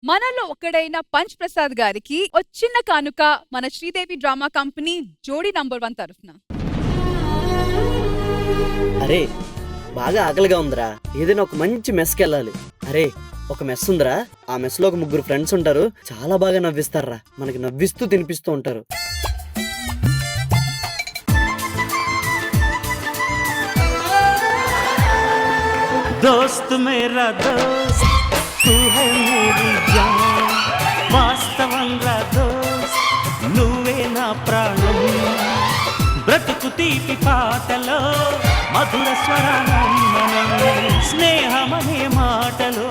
మనలో ఒకడైన పంచ్ ప్రసాద్ గారికి ఓ చిన్న కానుక మన శ్రీదేవి డ్రామా కంపెనీ జోడీ నంబర్ 1 తరఫున. అరే బాగా ఆకలిగా ఉందిరా, ఏదైనా ఒక మంచి మెస్కి వెళ్ళాలి. అరే ఒక మెస్ ఉందిరా, ఆ మెస్ లో ఒక 3 ఫ్రెండ్స్ ఉంటారు, చాలా బాగా నవ్విస్తారా, మనకి నవ్విస్తూ తినిపిస్తూ ఉంటారు. दोस्त मेरा दोस्त तू है मेरी जान వాస్తవంగా దోస్త్ నువ్వే నా ప్రాణం బ్రతుకు తీపి పాటలో మధుర స్వరానం స్నేహమనే మాటలో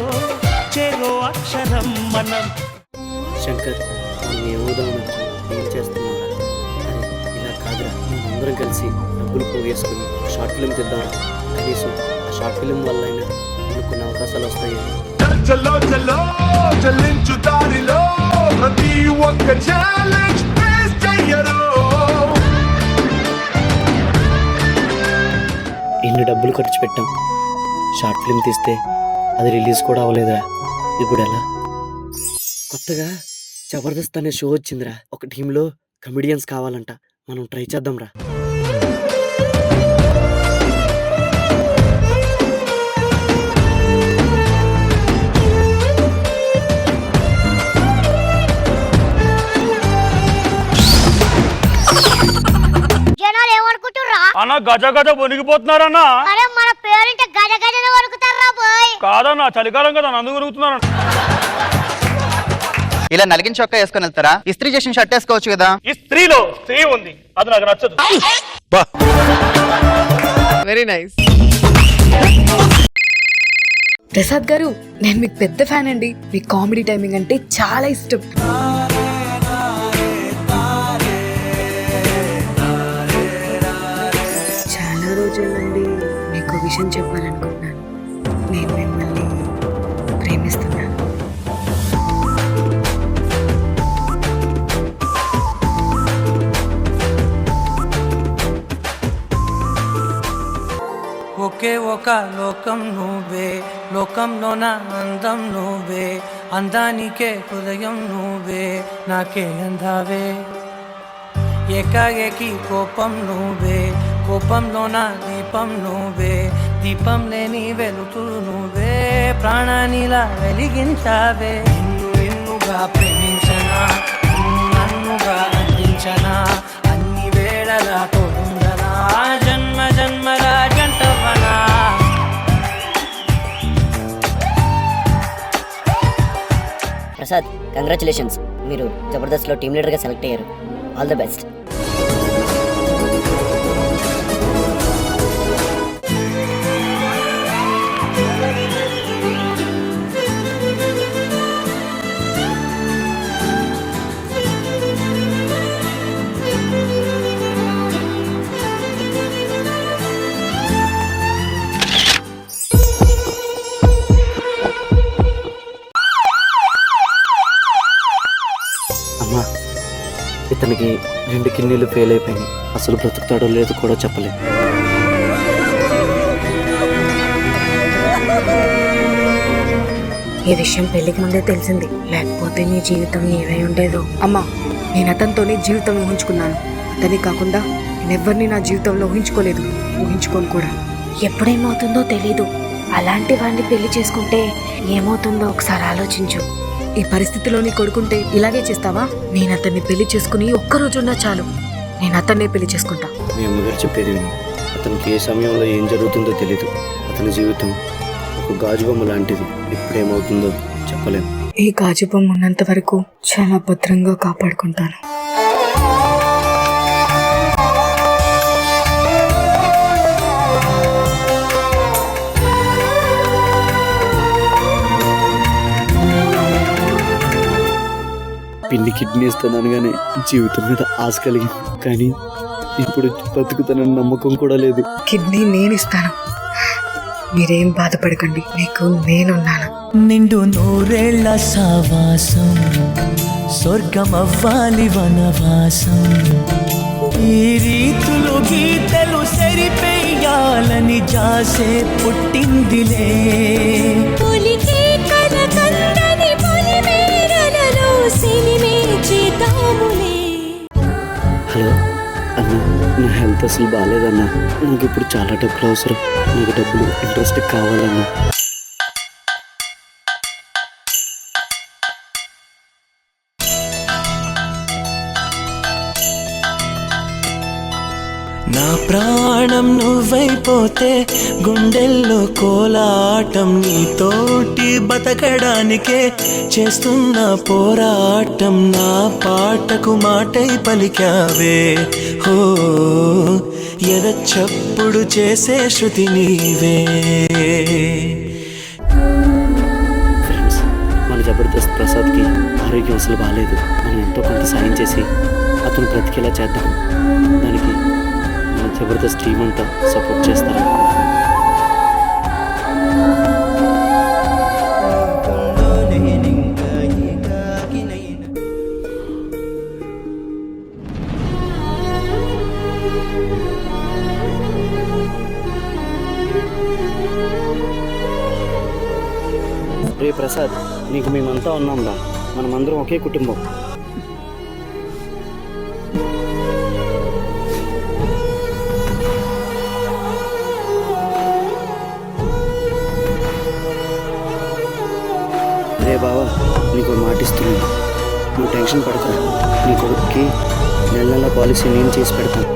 చెరో అక్షరం మనం. శంకర్ మనం ఏమవుదామని ఏం చేస్తున్నారా? అరే ఇలా కాదురా, అందరం కలిసి డబ్బులు పోగేసుకుని షార్ట్ ఫిల్మ్ తీద్దాం. కనీసం ఆ షార్ట్ ఫిల్మ్ వల్ల అయినా మనకు కొన్ని అవకాశాలు వస్తాయి. చలో చలో చలించు దారిలో ప్రతి ఒక్క ఛాలెంజ్ ఫేస్ చెయ్యరు. ఎన్ని డబ్బులు ఖర్చు పెట్టాం, షార్ట్ ఫిల్మ్ తీస్తే అది రిలీజ్ కూడా అవ్వలేదురా. ఇప్పుడు ఎలా? కొత్తగా జబర్దస్త్ అనే షో వచ్చిందిరా, ఒక టీంలో కమెడియన్స్ కావాలంట, మనం ట్రై చేద్దాం రా. జనాలు ఏమనుకుంటుర్రా? అన్న గజ గజ వణిగిపోతున్నారన్నా. అరే మన పేరింట గజ గజన వణుకుతారా బాయ్? కాదన్నా చలికాలం కదా అందుకు వణుకుతున్నారు. ఇలా నలిగిన చొక్కా వేసుకొని వెళ్తారా? ఇస్త్రీ చేసిన షర్ట్ వేసుకోవచ్చు కదా. ఈ స్త్రీలో స్త్రీ ఉంది, అది నాకు నచ్చదు. Very nice. ప్రసాద్ గారు, నేను మీకు పెద్ద ఫ్యాన్ అండి. మీ కామెడీ టైమింగ్ అంటే చాలా ఇష్టం. చాలా రోజుల నుండి మీకు విషయం చెప్పాలనుకుంటున్నాను. నేను మిమ్మల్ని ప్రేమిస్తున్నాను. ఒకే ఒక లోకం నువ్వే, లోకంలోన అందం నువ్వే, అందానికే హృదయం నువ్వే, నాకే అందావే. ఏకాఏకి కోపం నువ్వే, కోపంలోన దీపం నువ్వే, దీపం లేని వెలుతురు నువ్వే, ప్రాణానిలా వెలిగించావే. నిన్ను నిన్నుగా ప్రేమించనా, నన్నుగా అందించనా, అన్ని వేళలా తోడుండనా, జన్మ జన్మల జంటవనా. ప్రసాద్, కంగ్రాచులేషన్స్, మీరు జబర్దస్త్లో టీమ్ లీడర్గా సెలెక్ట్ అయ్యారు. All the best. అమ్మా, ఇతనికి 2 కిడ్నీలు ఫెయిల్ అయిపోయినాయి, అసలు బ్రతుకుతాడో లేదో కూడా చెప్పలేదు. ఈ విషయం పెళ్లికి ముందే తెలిసింది, లేకపోతే నీ జీవితం ఏమై ఉండేదో. అమ్మా, నేను అతనితోనే జీవితం ఊహించుకున్నాను. అతనే కాకుండా నేనెవ్వరిని నా జీవితంలో ఊహించుకోలేదు, ఊహించుకోను కూడా. ఎప్పుడేమవుతుందో తెలీదు. అలాంటి వాడిని పెళ్లి చేసుకుంటే ఏమవుతుందో ఒకసారి ఆలోచించు. ఈ పరిస్థితిలో నీ కొడుకుంటే ఇలాగే చేస్తావా? నేను అతన్ని పెళ్లి చేసుకుని ఒక్కరోజున్నా చాలు, నేను అతన్నే పెళ్లి చేసుకుంటా. మీ అమ్మగారు చెప్పేది విను, అతనికి ఏ సమయంలో ఏం జరుగుతుందో తెలీదు. అతని జీవితం ఒక గాజు బొమ్మ లాంటిది, ఎప్పుడేమవుతుందో చెప్పలేము. ఈ గాజు బొమ్మ ఉన్నంత వరకు చాలా భద్రంగా కాపాడుకుంటాను. పిన్ని కిడ్నీ ఇస్తానగానే జీవితం మీద ఆశ కలిగింది, కానీ ఇప్పుడు బతుకుతానని నమ్మకం కూడా లేదు. కిడ్నీ నేను ఇస్తాను, మీరేం బాధపడకండి, మీకు నేనున్నాను. నిండు నూరేళ్ల సావాసం, స్వర్గమవ్వాలి వనవాసం, ఈ రీతులు గీతలు సరిపెయ్యాలని జాసే పుట్టిందిలే. పులికి కనకందని పులిమే నా హెల్త్ అసలు బాగాలేదన్నా. నాకు ఇప్పుడు చాలా డబ్బులు అవసరం. నాకు డబ్బులు ఇంట్రెస్ట్ కావాలన్నా. నా ప్రాణం నువ్వైపోతే గుండెల్లో కోలాటం, నీతోటి బతకడానికే చేస్తున్న పోరాటం. నా పాటకు మాటై పలికావే హో, ఎద చప్పుడు చేసే శృతి నీవే. ఫ్రెండ్స్, మన జబర్దస్త్ ప్రసాద్కి ఆరోగ్యం అసలు బాగాలేదు. మనం ఎంతో కొంత సాయం చేసి అతను బ్రతికేలా చేద్దాం. దానికి మన జబర్దస్త్ టీం అంతా సపోర్ట్ చేస్తారా? రే ప్రసాద్, నీకు మేమంతా ఉన్నాంరా. మనమందరం ఒకే కుటుంబం. రే బావా, నీకు మాటిస్తున్నాను, నువ్వు టెన్షన్ పడకురా. నీ కొడుక్కి నెల నెల పాలసీ నేను చేసి పెడతాను.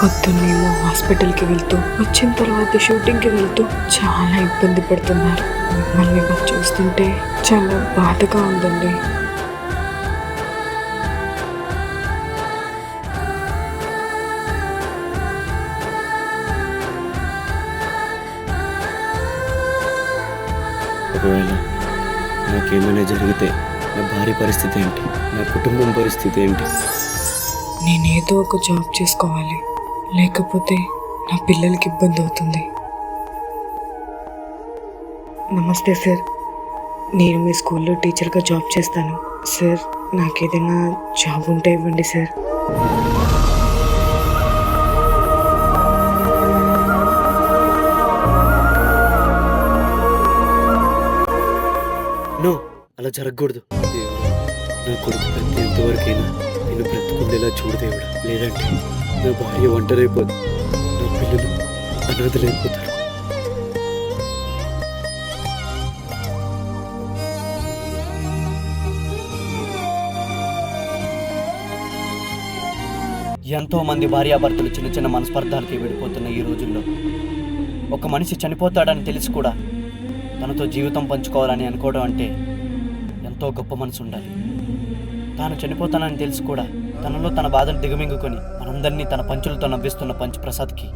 పొద్దున్నేమో హాస్పిటల్కి వెళ్తూ, వచ్చిన తర్వాత షూటింగ్కి వెళ్తూ చాలా ఇబ్బంది పడుతున్నారు. మిమ్మల్ని ఇలా చూస్తుంటే చాలా బాధగా ఉందండి. ఒకవేళ నాకేమైనా జరిగితే నా భార్య పరిస్థితి ఏంటి? నా కుటుంబం పరిస్థితి ఏంటి? నేనేదో ఒక జాబ్ చేసుకోవాలి, లేకపోతే నా పిల్లలకి ఇబ్బంది అవుతుంది. నమస్తే సార్, నేను మీ స్కూల్లో టీచర్గా జాబ్ చేస్తాను సార్. నాకేదైనా జాబ్ ఉంటే ఇవ్వండి సార్. నో, అలా జరగకూడదు. దేవుడా, నా కొడుకు ఎంతవరకైనా నేను బ్రతుకుండేలా చూడు దేవుడా. లేదంటే నా భార్య ఒంటరైపోదు, నా పిల్లలు అనాథలైపోతారు. ఎంతో మంది భార్యాభర్తలు చిన్న చిన్న మనస్పర్ధాలకి విడిపోతున్న ఈ రోజుల్లో ఒక మనిషి చనిపోతాడని తెలిసి కూడా తనతో జీవితం పంచుకోవాలని అనుకోవడం అంటే ఎంతో గొప్ప మనసు ఉండాలి. తాను చనిపోతానని తెలిసి కూడా తనలో తన బాధను దిగమింగుకొని మనందరినీ తన పంచులతో నవ్విస్తున్న పంచ్ ప్రసాద్కి